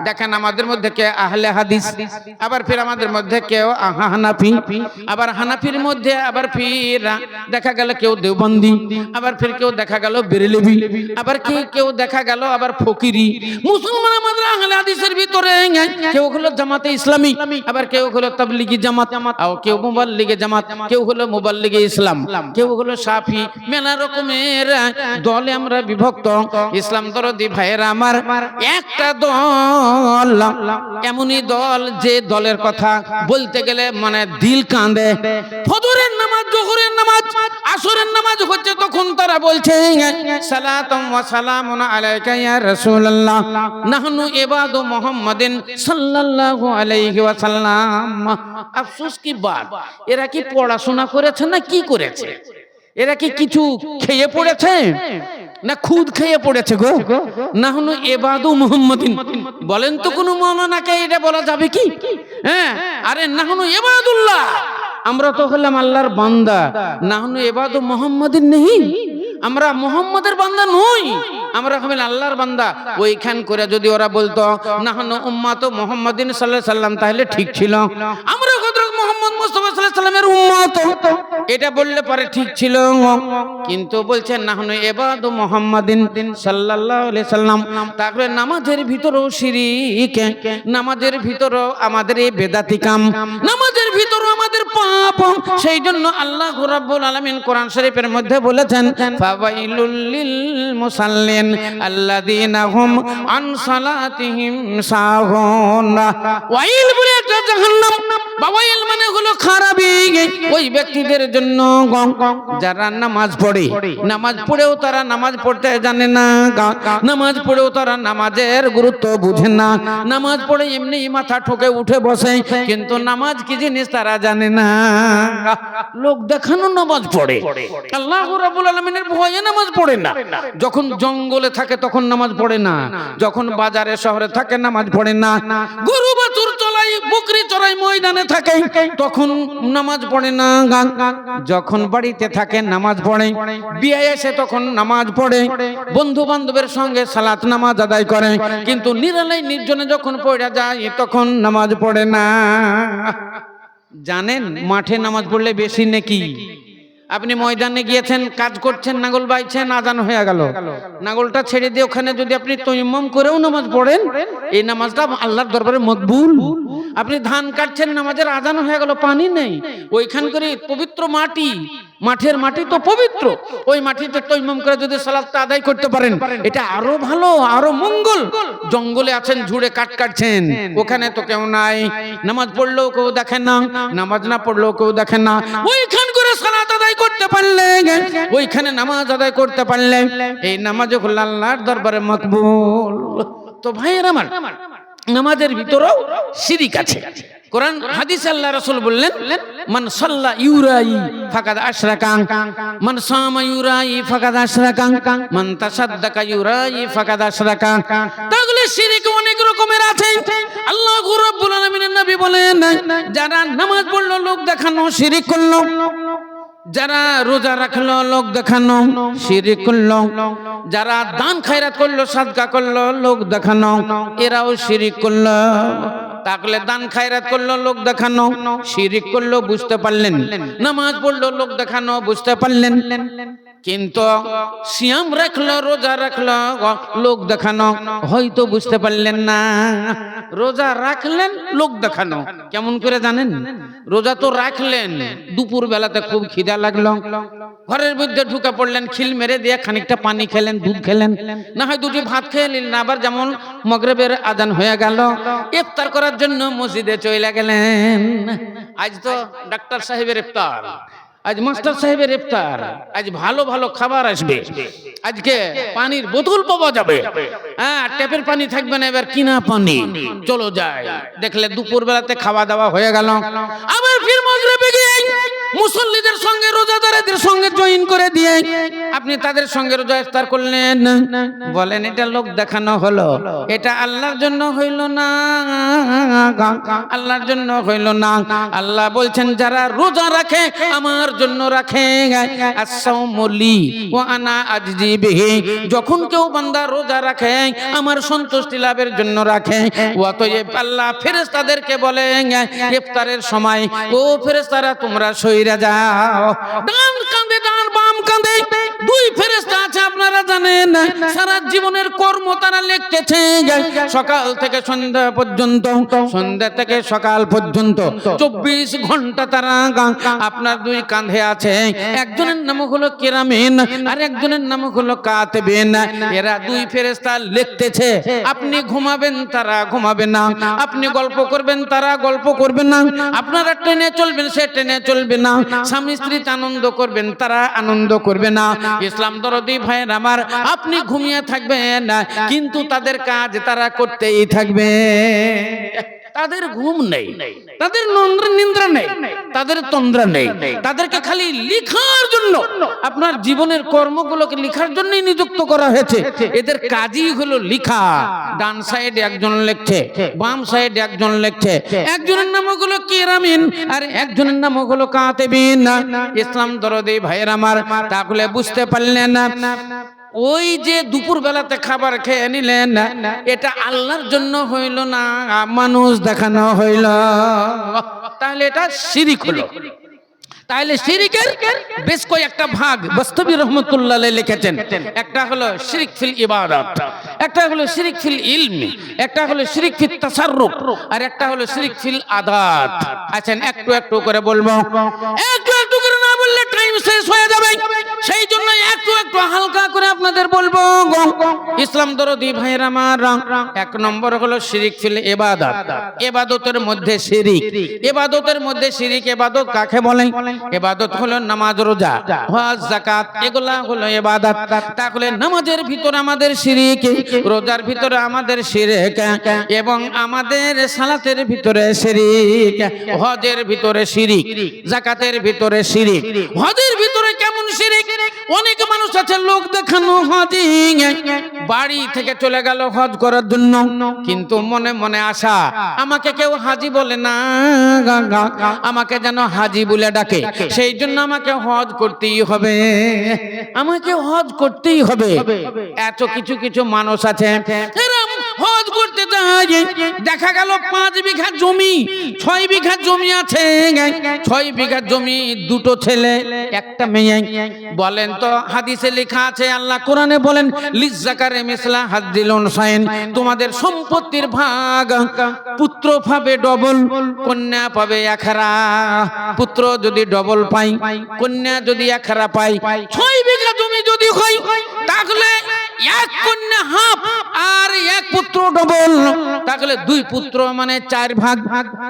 দেখেন আমাদের মধ্যে কে আহলে হাদিস, আবার ফির আমাদের মধ্যে কেউ হানাফি, আবার হানাফির মধ্যে আবার ফির দেখা গেল কেউ দেওবন্দি, আবার ফির কেউ দেখা গেল বেরেলভি, আবার কেউ দেখা গেল আবার ফকিরি। মুসলমান আমাদের আহলে হাদিসের ভিতরে কেউ হলো জামাতে ইসলামী, আবার কেউ হলো তাবলিগি জামাত, আর কেউ মুবাল্লিগে জামাত, কেউ হলো মুবাল্লিগে ইসলাম, কেউ হলো শাফি। মেলা রকমের দলে আমরা বিভক্ত। ইসলাম দরদি ভাইয়েরা আমার, একটা দল এমনই দল যে দলের কথা বলতে গেলে মানে দিল কাঁদে। ফজরের নামাজ, জোহরের নামাজ, আসরের নামাজ হচ্ছে তখন তারা বলছে সালাতুম ওয়া সালামুন আলাইকা ইয়া রাসূলুল্লাহ নাহনু ইবাদু মুহাম্মাদিন সাল্লাল্লাহু আলাইহি ওয়াসাল্লাম। আফসোস কি বাত, এরা কি পড়াশোনা করেছে না কি করেছে? এরা কি কিছু খেয়ে পড়েছে না খুদ খেয়ে পড়েছে গো? নাহনু ইবাদু মুহাম্মাদিন বলেন তো কোন মাওলানাকে এটা বলা যাবে কি? হ্যাঁ, আরে নাহনু ইবাদুল্লাহ, আমরা তো হলাম আল্লাহর বান্দা। নাহনু ইবাদু মুহাম্মাদিন নেই, আমরা মুহাম্মাদের বান্দা নই, আমরা হলাম আল্লাহর বান্দা। ওইখান করে যদি ওরা বলতো নাহনু উম্মাতু মুহাম্মাদিন সাল্লাল্লাহু আলাইহি সাল্লাম তাহলে ঠিক ছিল। আমরা হযরত মুহাম্মদ মুস্তাফা সাল্লাল্লাহু আলাইহি সাল্লামের উম্মত, এটা বললে পরে ঠিক ছিল। কিন্তু বলছেন নাহনু ইবাদু মুহাম্মাদিন সাল্লাল্লাহু আলাইহি সাল্লাম। তারপরে নামাজের ভিতরেও শিরিক, নামাজের ভিতরেও আমাদের এই বেদাতি কাম, নামাজের ভিতরেও আমাদের পাপ। সেই জন্য আল্লাহ রাব্বুল আলামিন কোরআন শরীফের মধ্যে বলেছেন ফাওয়াইলুল লিল মুসাল্লিন আল্লাযীনা হুম আন সালাতিহিম সাহুন। ওয়াইল বলে একটা জাহান্নাম, বাওয়াইল মানে হলো খারাপি ওই ব্যক্তিদের জন্য যারা নামাজ পড়ে, নামাজ পড়েও তারা নামাজ পড়তে জানে না, নামাজ পড়েও তারা নামাজের গুরুত্ব বুঝে না, নামাজ পড়ে এমনি মাথা ঠোকে উঠে বসে, কিন্তু নামাজ কি জিনিস তারা জানে না। লোক দেখানো নামাজ পড়ে, আল্লাহ রাব্বুল আলামিনের ভয়ে নামাজ পড়ে না। যখন জঙ্গলে থাকে তখন নামাজ পড়ে না, যখন বাজারে শহরে থাকে নামাজ পড়ে না, গরু বাছুর চড়াই বকরি চড়াই ময়দানে থাকে তখন নামাজ পড়ে না, যখন বাড়িতে থাকে নামাজ পড়ে, বিয়ে এসে তখন নামাজ পড়ে, বন্ধু বান্ধবের সঙ্গে সালাত নামাজ আদায় করে, কিন্তু নিরালাই নির্জনে যখন পড়ে যায় তখন নামাজ পড়ে না। জানেন মাঠে নামাজ পড়লে বেশি নেকি। আপনি ময়দানে গিয়েছেন, কাজ করছেন, নাঙ্গল বাইছেন, আজান হয়ে গেল, নাঙ্গলটা ছেড়ে দিয়ে ওখানে যদি আপনি তায়াম্মুম করেও নামাজ পড়েন, এই নামাজটা আল্লাহর দরবারে মকবুল। আপনি ধান কাটছেন, নামাজের আজান হয়ে গেল, পানি নেই, ওইখান করে পবিত্র মাটি, মাঠের মাটি তো পবিত্র, ওই মাটিতে তায়াম্মুম করে যদি সালাতটা আদায় করতে পারেন এটা আরো ভালো, আরো মঙ্গল। জঙ্গলে আছেন, ঝুড়ে কাট কাটছেন, ওখানে তো কেউ নাই, নামাজ পড়লেও কেউ দেখেন না, নামাজ না পড়লেও কেউ দেখেন না, ওইখান করে সালাত আদায় করতে পারলে, ওইখানে নামাজ আদায় করতে পারলে এই নামাজ হলো আল্লাহর দরবারে মকবুল। তো ভাইয়ের আমার, নামাজের ভিতরেও শিরিক আছে। কোরআন হাদিসে আল্লাহ রাসূল বললেন মান সাল্লা ইউরাই ফাকাদ আশরাকা, মান সামা ইউরাই ফাকাদ আশরাকা, মান তাসাদ্দাকা ইউরাই ফাকাদ আশরাকা। তাহলে শিরিক অনেক রকমের আছে। আল্লাহ রাব্বুল আলামিনের নবী বলেন যারা নামাজ পড়লো লোক দেখানো শিরিক করলো, যারা রোজা রাখলো লোক দেখানো শিরিক করলো, যারা দান খায়রাত করলো সাদকা করলো লোক দেখানো এরাও শিরিক করলো। তাহলে দান খায়রাত করলো লোক দেখানো শিরিক করলো, বুঝতে পারলেন? নামাজ পড়লো লোক দেখানো, বুঝতে পারলেন? কিন্তু সিয়াম রাখলো, রোজা রাখলো লোক দেখানো, হয়তো বুঝতে পারলেন না। রোজা রাখলেন লোক দেখানো কেমন করে জানেন? রোজা তো রাখলেন, দুপুর বেলাতে খুব খিদা লাগলো, ঘরের মধ্যে ঢুকে পড়লেন, খিল মেরে দিয়ে খানিকটা পানি খেলেন, দুধ খেলেন, না হয় দুটি ভাত খেয়ে নিলেন, আবার যেমন মাগরিবের আজান হয়ে গেল, ইফতার করার জন্য মসজিদে চলে গেলেন। আজ তো ডাক্তার সাহেবের ইফতার, আজ মাস্টার সাহেবের ইফতার, আজ ভালো ভালো খাবার আসবে, আজকে পানির বোতল পাওয়া যাবে, হ্যাঁ ট্যাপের পানি থাকবে না, এবার কিনা পানি, চলো যায়। দেখলে দুপুর বেলাতে খাওয়া দাওয়া হয়ে গেল, আবার ফির মাগরিবে গিয়ে মুসল্লিদের সঙ্গে রোজাদারদের সঙ্গে জয়েন করে দিয়ে আপনি তাদের সঙ্গে রোজা ইফতার করলেন, বলেন এটা লোক দেখানো হলো? এটা আল্লাহর জন্য হইল না, আল্লাহর জন্য হইল না। আল্লাহ বলছেন যারা রোজা রাখে আমার জন্য রাখে, আস-সাওমুলি ওয়া আনা আজজি বিহি। যখন কেউ বান্দা রোজা রাখে আমার সন্তুষ্টি লাভের জন্য রাখে। অতএব আল্লাহ ফেরেশতাদেরকে বলেন ইফতারের সময়, ও ফেরেশতারা তোমরা সইরা যাও। ডান কাঁধে ডান, বাম কাঁধে দুই ফেরেশতা আছে আপনারা জানেন। সারা জীবনের কর্ম তারা লিখতেছে, সকাল থেকে সন্ধ্যা পর্যন্ত, সন্ধ্যা থেকে সকাল পর্যন্ত 24 ঘন্টা তারা আপনার দুই কাঁধে আছে। একজনের নাম হলো কিরামিন আর একজনের নাম হলো কাতিবিন। এরা দুই ফেরেশতা লিখতেছে। আপনি ঘুমাবেন তারা ঘুমাবে না, আপনি গল্প করবেন তারা গল্প করবে না, আপনারা ট্রেনে চলবেন সে ট্রেনে চলবে না, স্বামী স্ত্রীতে আনন্দ করবেন তারা আনন্দ করবে না। ইসলাম দরদি ভাইয়ের আমার, আপনি ঘুমিয়ে থাকবেন কিন্তু তাদের কাজ তারা করতেই থাকবে। তাদের ঘুম নেই, তাদের নিদ্রা নেই, তাদের তন্দ্রা নেই। তাদেরকে খালি লিখার জন্য, আপনার জীবনের কর্মগুলোকে লিখার জন্যই নিযুক্ত করা হয়েছে। এদের কাজই হলো লিখা। ডান সাইডে একজন লিখছে, বাম সাইডে একজন লিখছে। একজনের নাম হলো কিরামিন আর একজনের নাম হলো কাতিবিন। ইসলাম দরদি ভাইয়ের আমার, তাহলে বুঝতে পারলেন না, ওই যে দুপুর বেলাতে খাবার খেয়ে নিলেন এটা আল্লাহর জন্য হইল না, মানুষ দেখানো হইল। তাহলে এটা শিরিক হলো। তাহলে শিরিকের বেশ কয়েকটা ভাগ বস্তবী রহমতুল্লাহ আলাইহি লিখেছেন। একটা হলো শিরিক ফিল ইবাদত, একটা হলো শিরিক ফিল ইলম, একটা হলো শিরিক ফিল তাসাররুফ, আর একটা হলো শিরিক ফিল আদাত। আচ্ছা একটু একটু করে বলবো, একটু একটু করে না বললে টাইম শেষ হয়ে যাবে, সেই জন্য একটু একটু হালকা করে আপনাদের বলবো। ইসলাম দরদি ভাইয়ের আমার, এক নম্বর হলো শিরিক ফিল ইবাদত। ইবাদতের মধ্যে শিরিক, ইবাদতের মধ্যে শিরিক। ইবাদত কাকে বলে? ইবাদত হলো নামাজ, রোজা, হজ, যাকাত, এগুলা হলো ইবাদত। তাহলে নামাজের ভিতরে আমাদের শিরিক, রোজার ভিতরে আমাদের শিরিক, এবং আমাদের সালাতের ভিতরে শিরিক, হজের ভিতরে শিরিক, যাকাতের ভিতরে শিরিক। হজের ভিতরে কেমন শিরিক? অনেক মানুষ আছে লোক দেখানো হাজি, বাড়ি থেকে চলে গেল হজ করার জন্য, কিন্তু মনে মনে আশা আমাকে কেউ হাজি বলে না, আমাকে যেন হাজি বলে ডাকে, সেই জন্য আমাকে হজ করতেই হবে, আমাকে হজ করতেই হবে। এত কিছু কিছু মানুষ আছে হজ করতে যায়, দেখা গেল 5 বিঘা জমি, 6 বিঘা জমি আছে, 6 বিঘা জমি, দুটো ছেলে একটা মেয়ে। বলেন তো হাদিসে লেখা আছে, আল্লাহ কোরআনে বলেন লিজ্জাকারে মিসলা হাজ্জিল উনসাইন, তোমাদের সম্পত্তির ভাগ, পুত্র পাবে ডবল, কন্যা পাবে একহারা। পুত্র যদি ডবল পাই, কন্যা যদি একহারা পাই, 6 বিঘা জমি যদি হয় তাহলে এক কন্যা হাফ আর এক পুত্র ডবল, তাহলে 2 পুত্র মানে 4 ভাগ,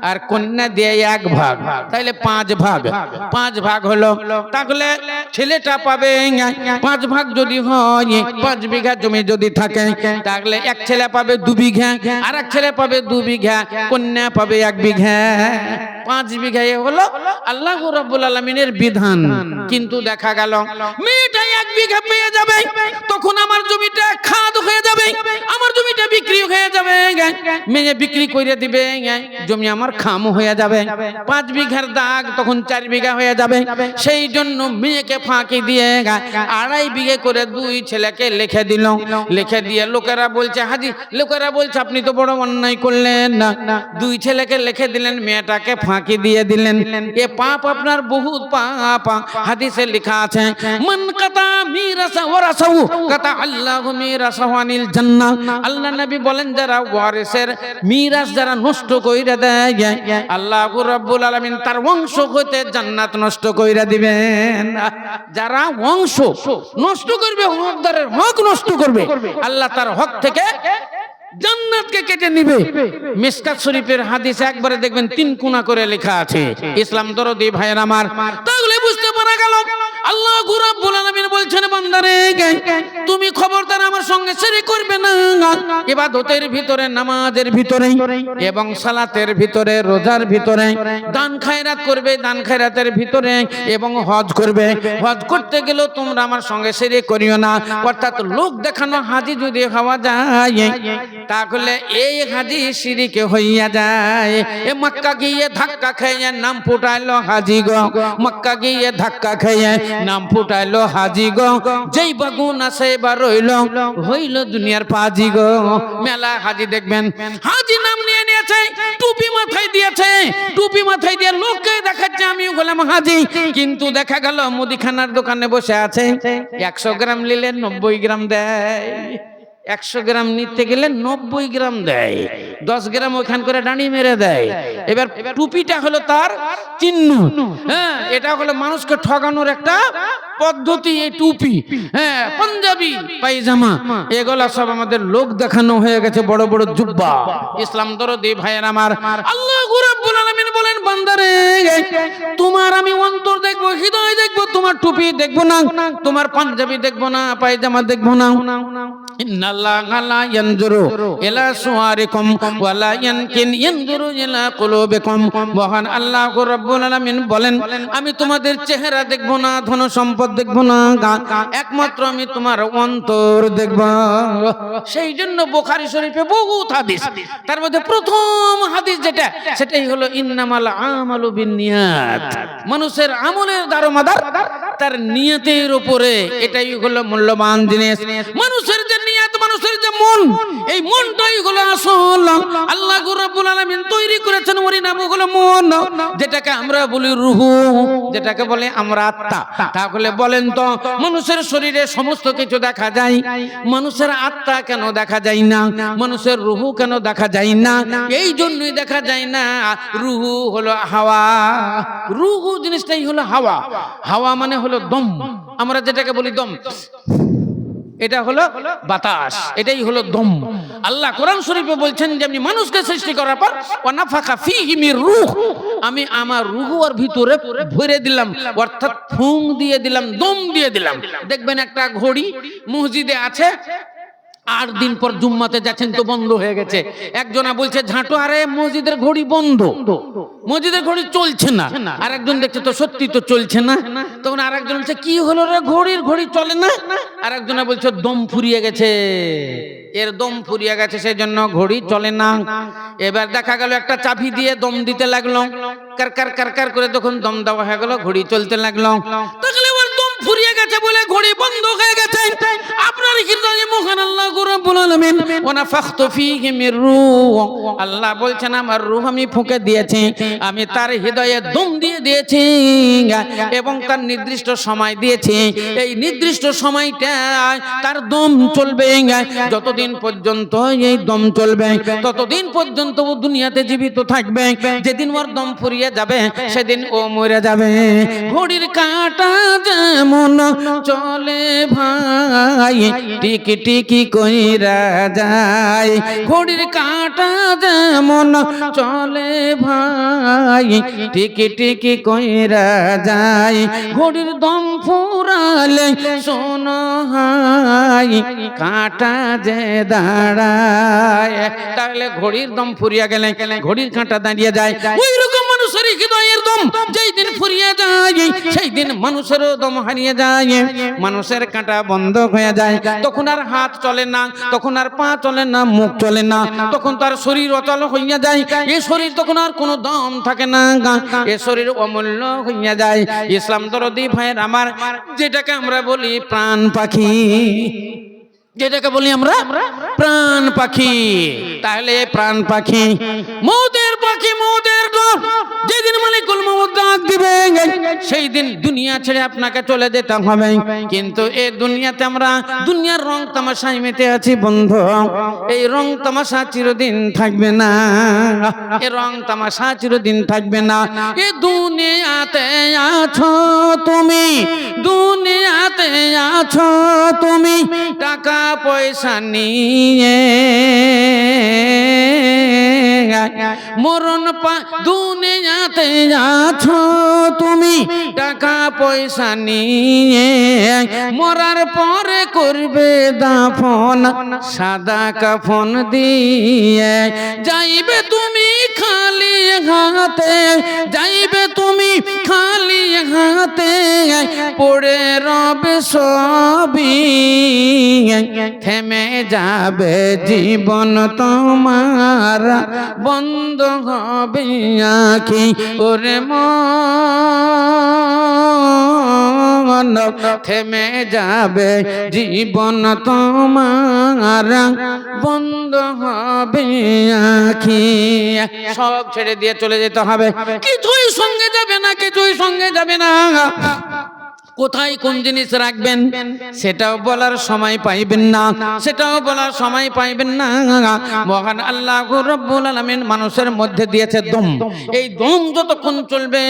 আর কন্যা দিয়ে 1 ভাগ, তাহলে 5 ভাগ। 5 ভাগ হলো, তাহলে ছেলেটা পাবে 5 ভাগ যদি হয়, 5 বিঘা জমি যদি থাকে, তাহলে এক ছেলে পাবে 2 বিঘা, আর এক ছেলে পাবে 2 বিঘা, কন্যা পাবে 1 বিঘা। 5 বিঘা হলো আল্লাহ রাব্বুল আলামিনের বিধান। কিন্তু দেখা গেল মেয়েটা 1 বিঘা পেয়ে যাবে, তখন আমার জমিটা খাদ হয়ে যাবে, আমার জমিটা বিক্রি হয়ে যাবে, মেয়ে বিক্রি করে দিবে, জমি আমার খাম হয়ে যাবে। 5 বিঘার দাগ তখন 4 বিঘা হয়ে যাবে। সেই জন্য মেয়েকে ফাঁকি দিয়ে 2.5 বিঘা করে 2 ছেলেকে লিখে দিল। লিখে দিয়ে লোকেরা বলছে হাজি, লোকেরা বলছে আপনি তো বড় অন্যায় করলেন না, 2 ছেলেকে লিখে দিলেন, মেয়েটাকে ফাঁকি দিয়ে দিলেন। এ পাপ আপনার বহুত পাপ। হাদিসে লেখা আছে মান কাতা মিরাসা ওয়ারাসাহু কাতা আল্লাহু মিরাসাহু আনিল জান্নাহ। আল্লাহ নবী বলেন যারা ওয়ারিসের মিরাস যারা নষ্ট কইরা দেয়, আল্লাহ রাব্বুল আলামিন তার বংশ হতে জান্নাত নষ্ট কইরা দিবেন। যারা বংশ নষ্ট করবে, হকদারের হক নষ্ট করবে, আল্লাহ তার হক থেকে জান্নাতকে কেটে নিবে। মিশকাত শরীফের হাদিসে একবারে দেখবেন 3 কোণা করে লেখা আছে। ইসলাম দরদি ভাইয়ের আমার, তাহলে বুঝতে পারা গেল আল্লাহ রাব্বুল আলামিন বলছেন বান্দারে তুমি খবরদার আমার সঙ্গে শিরক করবে না। ইবাদতের ভিতরে, নামাজের ভিতরে এবং সালাতের ভিতরে, রোজার ভিতরে, দান খায়রাত করবে, দান খায়রাতের ভিতরে এবং হজ করবে। হজ করতে গেলেও তোমরা আমার সঙ্গে শিরক করিও না। অর্থাৎ লোক দেখানো হাজি যদি হওয়া যায় তাহলে এই হাজি শিরকে হইয়া যায়। এ মক্কা গিয়ে ধাক্কা খেয়ে নাম ফুটাইলো হাজি গো, মক্কা গিয়ে ধাক্কা খেয়ে নাম ফুটাইলো হাজি গো, যেই বাগুন আছে এবার হইল দুনিয়ার পাজি গো। মেলা হাজি দেখবেন, হাজি নাম নিয়ে নিয়েছে, টুপি মাথায় দিয়েছে, টুপি মাথায় দিয়ে লোককে দেখাচ্ছে আমি হলাম হাজি, কিন্তু দেখা গেল মুদিখানার দোকানে বসে আছে, 100 গ্রাম নিলে 90 গ্রাম দেয়, 100 গ্রাম নিতে গেলে 90 গ্রাম দেয়, 10 গ্রাম ওখান করে ডাঁড়ি মেরে দেয়। এবার টুপিটা হলো তার চিহ্ন। হ্যাঁ, এটা হলো মানুষকে ঠকানোর একটা পদ্ধতি। এই টুপি, হ্যাঁ, পাঞ্জাবি পায়জামা, এগুলা সব আমাদের লোক দেখানো হয়ে গেছে, বড় বড় জুব্বা। ইসলাম দরদি ভাইয়ের আমার, আল্লাহ রাব্বুল আলামিন বলেন বান্দারে তোমার আমি অন্তর দেখবো, হৃদয় দেখবো, তোমার টুপি দেখবো না, তোমার পাঞ্জাবি দেখবো না, পায়জামা দেখবো না। ইন্নাল্লাহা লা ইয়ানজুরু ইলা সুওয়ারিকুম ওয়ালা ইয়ানজুরু ইলা কুলুবিকুম। মহান আল্লাহ রাব্বুল আলামিন বলেন আমি তোমাদের চেহারা দেখব না, ধন সম্পদ দেখব না, একমাত্র আমি তোমার অন্তর দেখব। সেই জন্য বুখারী শরীফে বহুত হাদিস, তার মধ্যে প্রথম হাদিস যেটা সেটাই হলো ইন্নামাল আমালু বিন্নিয়াত। মানুষের আমলের দারোমদার তার নিয়তের উপরে, এটাই হলো মূল্যবান জিনিস। মানুষের যে নিয়ত, মানুষের যে মন, এই মনটাই হলো আসল। আল্লাহ রাব্বুল আলামিন তৈরি করেছেন, ওর নাম হলো মন, যেটাকে আমরা বলি রুহু, যেটাকে বলে আমরা আত্মা। তাহলে বলেন তো মানুষের শরীরে সমস্ত কিছু দেখা যায়, মানুষের আত্মা কেন দেখা যায় না? মানুষের রুহু কেন দেখা যায় না? এই জন্যই দেখা যায় না, রুহু হলো হাওয়া। রুহু জিনিসটাই হলো হাওয়া। হাওয়া মানে হলো দম, আমরা যেটাকে বলি দম, এটা হলো বাতাস, এটাই হলো দম। আল্লাহ কোরআন শরীফে বলছেন যে আমি মানুষকে সৃষ্টি করার পর ওয়ানাফাখা ফীহি মির রূহ, আমি আমার রূহ ওর ভিতরে ভরে দিলাম, অর্থাৎ ফুঁক দিয়ে দিলাম, দম দিয়ে দিলাম। দেখবেন একটা ঘড়ি মসজিদে আছে, 8 দিন পর জুম্মাতে যাচ্ছেন তো বন্ধ হয়ে গেছে। একজনা বলছে ঝাঁটো, আরে মসজিদের ঘড়ি বন্ধ, মসজিদের ঘড়ি চলছে না। আর একজন দেখছে তো সত্যি তো চলছে না। তখন আর একজন বলছে কি হলো রে, ঘড়ির ঘড়ি চলে না। আর একজনা বলছে দম ফুরিয়ে গেছে, এর দম ফুরিয়ে গেছে, সেই জন্য ঘড়ি চলে না। এবার দেখা গেল একটা চাবি দিয়ে দম দিতে লাগলো, কার কার কার কার করে যখন দম দেওয়া হয়ে গেল ঘড়ি চলতে লাগলো। তাহলে ওর দম ফুরিয়ে গেছে বলে ঘড়ি বন্ধ হয়ে গেছে। আপনার হৃদয়ে মহান আল্লাহ রাব্বুল আলামিন ওয়ানাফাখতু ফীহি মির রূহ, আল্লাহ বলছেন আমার রূহ আমি ফুঁকে দিয়েছি, আমি তার হৃদয়ে দম দিয়ে দিয়েছি এবং তার নির্দিষ্ট সময় দিয়েছি। এই নির্দিষ্ট সময়টা তার দম চলবে, যতদিন পর্যন্ত এই দম চলবে ততদিন পর্যন্ত ও দুনিয়াতে জীবিত থাকবে। যেদিন ওর দম ফুরিয়ে যাবে সেদিন ও মরে যাবে। ঘড়ির কাঁটা যেমন চলে ভাই টিকি টিকি কইরা যায়, ঘড়ির কাঁটা যেমন চলে ভাই টিকি টিকি কইরা যায়, ঘড়ির দম ফুরালে শোনো হাই কাঁটা যে দাঁড়ায়। তাহলে ঘড়ির দম ফুরিয়ে গেলে ঘড়ির কাঁটা দাঁড়িয়ে যায়। ওই রকম মানুষের হৃদয়ের দম যেই দিন ফুরিয়ে যায় সেই দিন মানুষেরও দম হারিয়ে যায়, মানুষের কাঁটা বন্ধ হয়ে যায়। তখন আর হাত চলে না, তখন আর পা চলে না, মুখ চলে না, তখন তার শরীর অচল হইয়া যায়। এই শরীর তখন আর কোনো দম থাকে না, এ শরীর অমূল্য হইয়া যায়। ইসলাম দরদি ভাইয়ের আমার, যেটাকে আমরা বলি প্রাণ পাখি, যেটাকে বলি আমরা প্রাণ পাখি। তাহলে প্রাণ পাখি মৌতের পাখি, মৌতের ডর, যেদিন মালিকুল মউত ডাক দিবে সেই দিন দুনিয়া ছেড়ে আপনাকে চলে যেতে হবে। কিন্তু এই দুনিয়াতে আমরা দুনিয়ার রং তামাশায় মেতে আছি বন্ধু, এই রং তামাশা চিরদিন থাকবে না, এই রং তামাশা চিরদিন থাকবে না। এই দুনিয়াতে আছো তুমি, দুনিয়াতে আছো তুমি টাকা পয়সা নিয়ে, মরণ দুনিয়াতে আছো তুমি টাকা পয়সা নিয়ে, মরার পরে করবে দাফন সাদা কাফন দিয়ে। যাইবে তুমি খালি হাতে, যাইবে তুমি খালি হাতে, পড়ে রবে সবই, থেমে যাবে জীবন তোমার, বন্ধ হবে আঁখি ওরে মন, থেমে যাবে জীবন তোমার, বন্ধ হবে আঁখি। সব ছেড়ে দিয়ে চলে যেতে হবে, কিছুই সঙ্গে যাবে না, কিছুই সঙ্গে যাবে না। কোথায় কোন জিনিস রাখবেন সেটাও বলার সময় পাইবেন না, সেটাও বলার সময় পাইবেন না। মহান আল্লাহ রাব্বুল আলামিন মানুষের মধ্যে দিয়েছে দম। এই দম যতক্ষণ চলবে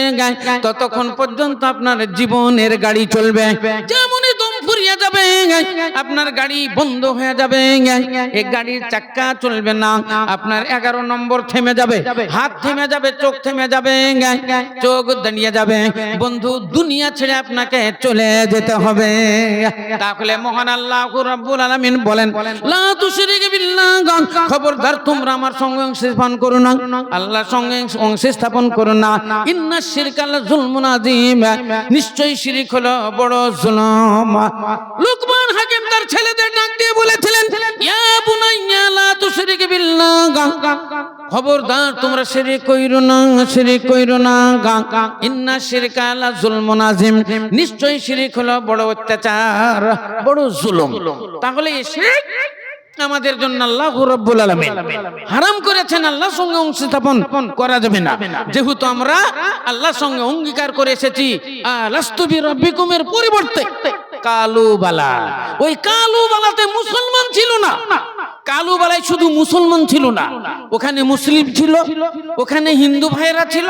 ততক্ষণ পর্যন্ত আপনার জীবনের গাড়ি চলবে। যেমনই দম ফুরিয়ে যাবে আপনার গাড়ি বন্ধ হয়ে যাবে, এই গাড়ির চাক্কা চলবে না, আপনার 11 নম্বর থেমে যাবে, হাত থেমে যাবে, চোখ থেমে যাবে, চোখ দাঁড়িয়ে যাবে। বন্ধু, দুনিয়া ছেড়ে আপনাকে চলে যেতে হবে। তাহলে মহান আল্লাহ রাব্বুল আলামিন বলেন, লা তুশরিক বিল্লাহ, খবরদার তোমরা আমার সঙ্গে অংশ স্থাপন করো না, আল্লাহর সঙ্গে অংশ স্থাপন করো না। ইন্নাশ শিরকা লাযুলমুন আযীম, নিশ্চয়ই শিরক হলো বড় জুলুম। লুকমান হাকিম তার ছেলেদের ডাক দিয়ে বলেছিলেন, ইয়া বুনাইয়া লা তুশরিক বিল্লাহ, খবরদার তোমরা শিরক কইরো না, শিরক কইরো না। ইন্নাশ শিরকা লাযুলমুন আযীম, নিশ্চয়ই শিরক হলো বড় অত্যাচার, বড় জুলুম। তাহলে এই শিরক আমাদের জন্য আল্লাহ রাব্বুল আলামিন হারাম করেছেন, আল্লাহর সঙ্গে অংশ স্থাপন করা যাবে না। যেহেতু আমরা আল্লাহর সঙ্গে অঙ্গীকার করে এসেছি লাস্তু বিরাব্বিকুমের পরিবর্তে কালুবালা, ওই কালুবালাতে মুসলমান ছিল না। কালুবালায় শুধু মুসলমান ছিল না, ওখানে মুসলিম ছিল, ওখানে হিন্দু ভাইরা ছিল,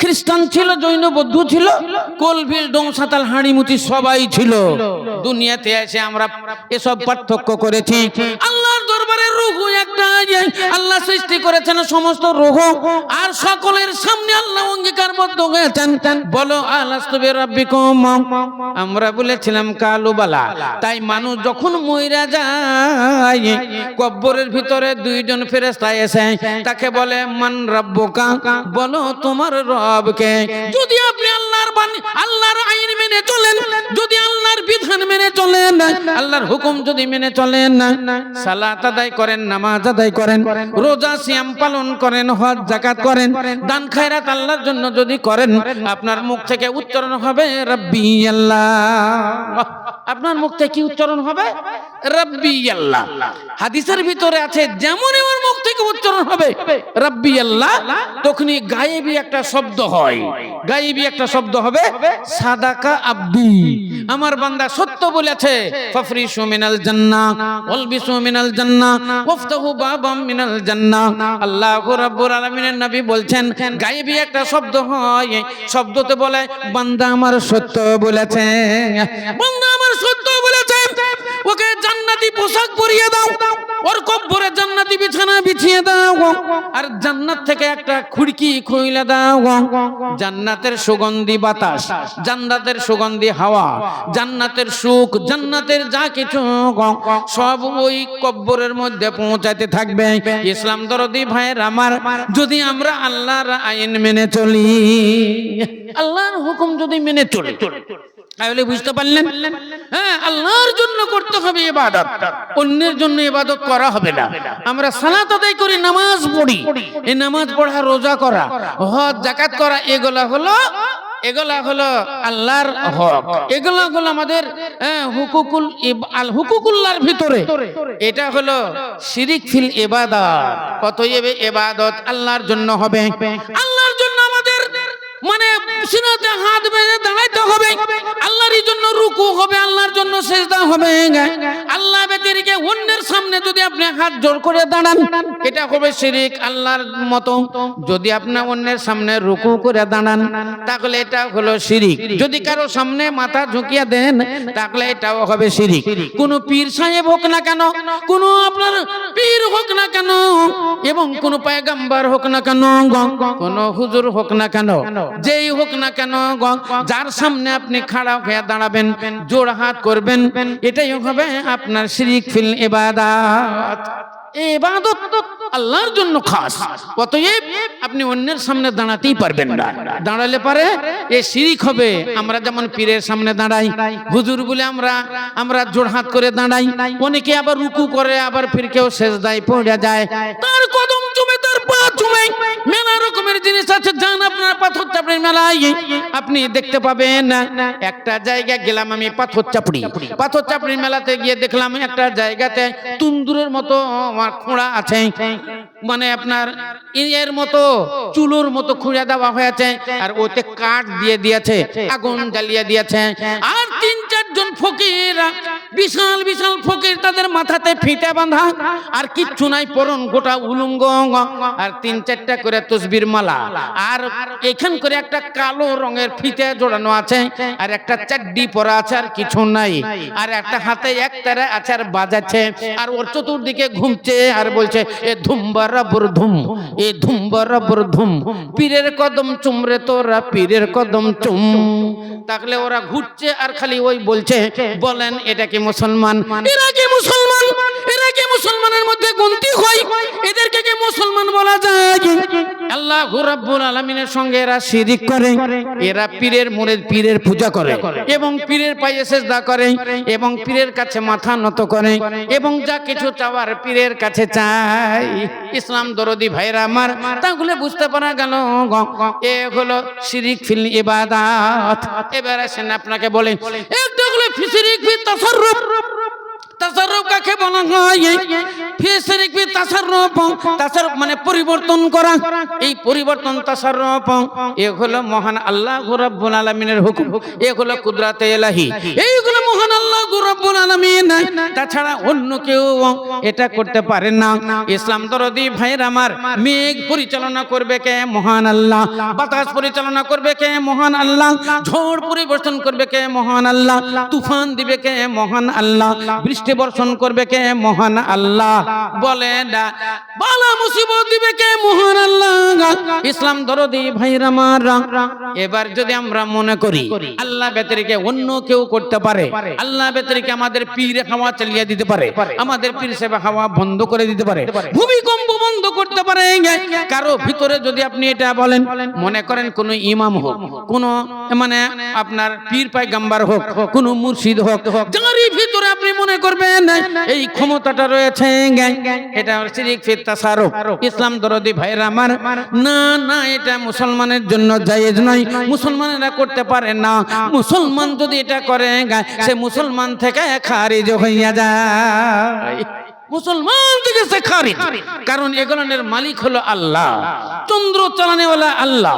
খ্রিস্টান ছিল, জৈন বৌদ্ধ ছিল, কোলভিল ডোং সাঁতাল হাঁড়িমুতি সবাই ছিল। দুনিয়াতে এসে আমরা এসব পার্থক্য করেছি। আল্লাহর দরবারে রুহু একটা, আল্লাহ সৃষ্টি করেছেন সমস্ত রুহু, আর সকলের সামনে আল্লাহ অঙ্গীকারবদ্ধ হয়েছেন, বলো আলাস্তু বিরাব্বিকুম। আমরা বলেছিলাম কালুবালা। তাই মানুষ যখন মইরা যায়, কবরের ভিতরে দুইজন ফেরেশতা এসে তাকে বলে মান রাব্বুকা, বলো তোমার রবকে। যদি আপনি আল্লাহর বাণী, আল্লাহর আইন মেনে চলেন, যদি আল্লাহর বিধান মেনে চলেন, আল্লাহর হুকুম যদি মেনে চলেন, সালাত আদায় করেন, নামাজ আদায় করেন, রোজা সিয়াম পালন করেন, হজ যাকাত করেন, দান খায়রাত আল্লাহর জন্য যদি করেন, আপনার মুখ থেকে উচ্চারণ হবে রাব্বি আল্লাহ। আপনার মুখ থেকে কি উচ্চারণ হবে? রাব্বি আল্লাহ। হাদিসের ভিতরে আছে যেমনই ওর মুখ থেকে উচ্চারণ হবে রাব্বি আল্লাহ, তখনই গায়েবী একটা শব্দ হয়, গায়েবী একটা শব্দ হবে সাদাকা আব্দি, আমার বান্দা সত্য বলেছে। ফাফরিশু মিনাল জান্নাহ ওয়ালবিসু মিনাল জান্নাহ ওয়াফতাহু বাবাম মিনাল জান্নাহ। আল্লাহ রাব্বুল আলামিনের নবী বলছেন গায়েবী একটা শব্দ হয়, শব্দতে বলে বান্দা আমার সত্য বলেছে, বান্দা আমার সত্য বলেছে, ওকে জান্নাতি পোশাক পরিয়ে দাও, ওর কবরে জান্নাতি বিছানা বিছিয়ে দাও, আর জান্নাত থেকে একটা খিড়কি খুলে দাও। জান্নাতের সুগন্ধি বাতাস, জান্নাতের সুগন্ধি হাওয়া, জান্নাতের সুখ, জান্নাতের যা কিছু সব ওই কবরের মধ্যে পৌঁছাতে থাকবে। ইসলাম দরদি ভাইয়ের আমার, যদি আমরা আল্লাহর আইন মেনে চলি, আল্লাহর হুকুম যদি মেনে চলি, তাহলে বুঝতে পারলেন, হ্যাঁ আল্লাহর জন্য করতে হবে ইবাদত, অন্যের জন্য ইবাদত করা হবে না। আমরা সালাত আদায় করি, নামাজ পড়ি, এই নামাজ পড়া, রোজা করা, হজ যাকাত করা, এগুলা হলো আল্লাহর হক, এগুলা হলো আমাদের হুকুকুল্লাহর ভিতরে। এটা হলো শিরিক ফিল ইবাদত। অতএব ইবাদত আল্লাহর জন্য হবে, আল্লাহর জন্য আমাদের মানে সিনাতে হাত বেঁধে দাঁড়াইতে হবে, আল্লাহর জন্য রুকু হবে, আল্লাহর জন্য সিজদা হবে। আল্লাহ ব্যতিরেকে অন্যের সামনে যদি আপনি হাত জোর করে দাঁড়ান, এটা হবে শিরিক আল্লাহর মতো। যদি আপনি অন্যের সামনে রুকু করে দাঁড়ান, তাহলে এটা হলো শিরিক। যদি কারো সামনে মাথা ঝুঁকিয়ে দেন, তাহলে এটাও হবে শিরিক। কোন পীর সাহেব হোক না কেন, কোন আপনার পীর হোক না কেন, এবং কোন পয়গম্বর হোক না কেন, কোন হুজুর হোক না কেন, যেই হোক না কেন, যার সামনে আপনি খাড়া হয়ে দাঁড়াবেন, জোড় হাত করবেন, এটাই হবে আপনার শিরিক ফিল ইবাদাত। ইবাদত আল্লাহর জন্য খাস, অতএব আপনি অন্যের সামনে দাঁড়াতেই পারবেন না। দাঁড়ালে পারে এ শিরিক হবে। আমরা যেমন পীরের সামনে দাঁড়াই, হুজুর বলে আমরা জোড় হাত করে দাঁড়াই, অনেকে আবার রুকু করে, আবার ফির কেউ সেজদায় পড়ে যায়, তার কদম চুমে, তার পা চুমে, মেলা রকমের জিনিস আছে। যান আপনার পাথর চাপড়ির মেলায়, আপনি দেখতে পাবেন। একটা জায়গায় গেলাম আমি, পাথর চাপড়ির মেলাতে গিয়ে দেখলাম একটা জায়গাতে তুন্দুরের মতো খোঁড়া আছে, মানে আপনার এর মতো চুলোর মতো খুঁড়ে দেওয়া হয়েছে, আর ওতে কাঠ দিয়ে দিয়েছে, আগুন জ্বালিয়ে দিয়েছে। আর 3-4 জন ফকির, বিশাল বিশাল ফকির, তাদের মাথাতে ফিতে বাঁধা, আর কিচ্ছু নাই, পরন গোটা উলঙ্গ, আর 3-4টা করে তসবির মালা, আর এখান করে একটা কালো রঙের ফিতে জোড়ানো আছে, আর একটা চাড্ডি পরা আছে, আর কিছু নাই, আর একটা হাতে একতারা আছে আর বাজাচ্ছে, আর ওর চতুর্দিকে ঘুমছে আর বলছে এ ধুম্বারাবর ধুম, এ ধুম্বারাবর ধুম, পীরের কদম চুমরে তোরা, পীরের কদম চুম। তাহলে ওরা ঘুরছে আর খালি ওই বলছে। বলেন এটা কি মুসলমান? এরা কি মুসলমান? এরা কি মুসলমানের মধ্যে গন্তি হয়? এদেরকে কি মুসলমান বলা যায়? আল্লাহ রাব্বুল আলামিনের সঙ্গে এরা শিরিক করে, এরা পীরের মুরিদ, পীরের পূজা করে, এবং পীরের পায়ে সিজদা করে, এবং পীরের কাছে মাথা নত করে, এবং যা কিছু চাওয়ার পীরের কাছে চাই। ইসলাম দরদি ভাইরা আমার, তাহলে বুঝতে পারা গেল এ হলো শিরিক ফিল ইবাদাত। এবার আসেন আপনাকে বলে, একটা হলো শিরিক ফিল তাসাররুফ। তাসাররুফ কাকে বলা হয়? শিরিক ফিল তাসাররুফ, তাসাররুফ মানে পরিবর্তন করা। এই পরিবর্তন তাসাররুফ, এ হলো মহান আল্লাহ রাব্বুল আলামিনের হুকুম, এ হলো কুদরতে ইলাহি, এইগুলো মহান আল্লাহ রাব্বুল আলামিন, তাছাড়া অন্য কেউ এটা করতে পারে না। ইসলাম দরদি ভাইয়ের আমার, মেঘ পরিচালনা করবে কে? মহান আল্লাহ। বাতাস পরিচালনা করবে কে? মহান আল্লাহ। ঝড় পরিবর্তন করবে কে? মহান আল্লাহ। তুফান দিবে কে? মহান আল্লাহ। বৃষ্টি বর্ষণ করবে কে? মহান আল্লাহ। বলে না বালা মুসিবত দিবে কে? মহান আল্লাহ। ইসলাম দরদি ভাইয়ের আমার, এবার যদি আমরা মনে করি আল্লাহ ব্যতিরেকে অন্য কেউ করতে পারে, আল্লাহ ব্যতিরেকে আমাদের পীর হাওয়া চালিয়ে দিতে পারে, আমাদের পীর সেবা হাওয়া বন্ধ করে দিতে পারে, ভূমিকম্প বন্ধ করতে পারে, কারো ভিতরে যদি আপনি এটা বলেন, মনে করেন কোন ইমাম হোক, কোন মানে আপনার পীর পয়গম্বর হোক, কোন মুর্শিদ হোক, যারই ভিতরে আপনি মনে করবেন এই ক্ষমতাটা রয়েছে, এটা শিরিক ফিত তাসাররুফ। ইসলাম দরদি ভাইরা আমার, না না, এটা মুসলমানের জন্য জায়েজ নয়, মুসলমানেরা করতে পারে না। মুসলমান যদি এটা করে, সে মুসলমান থেকে খারিজ হইয়া যায়, মুসলমান থেকে সে খারিজ। কারণ এগুলোর মালিক হলো আল্লাহ, চন্দ্র চালানেওয়ালা আল্লাহ।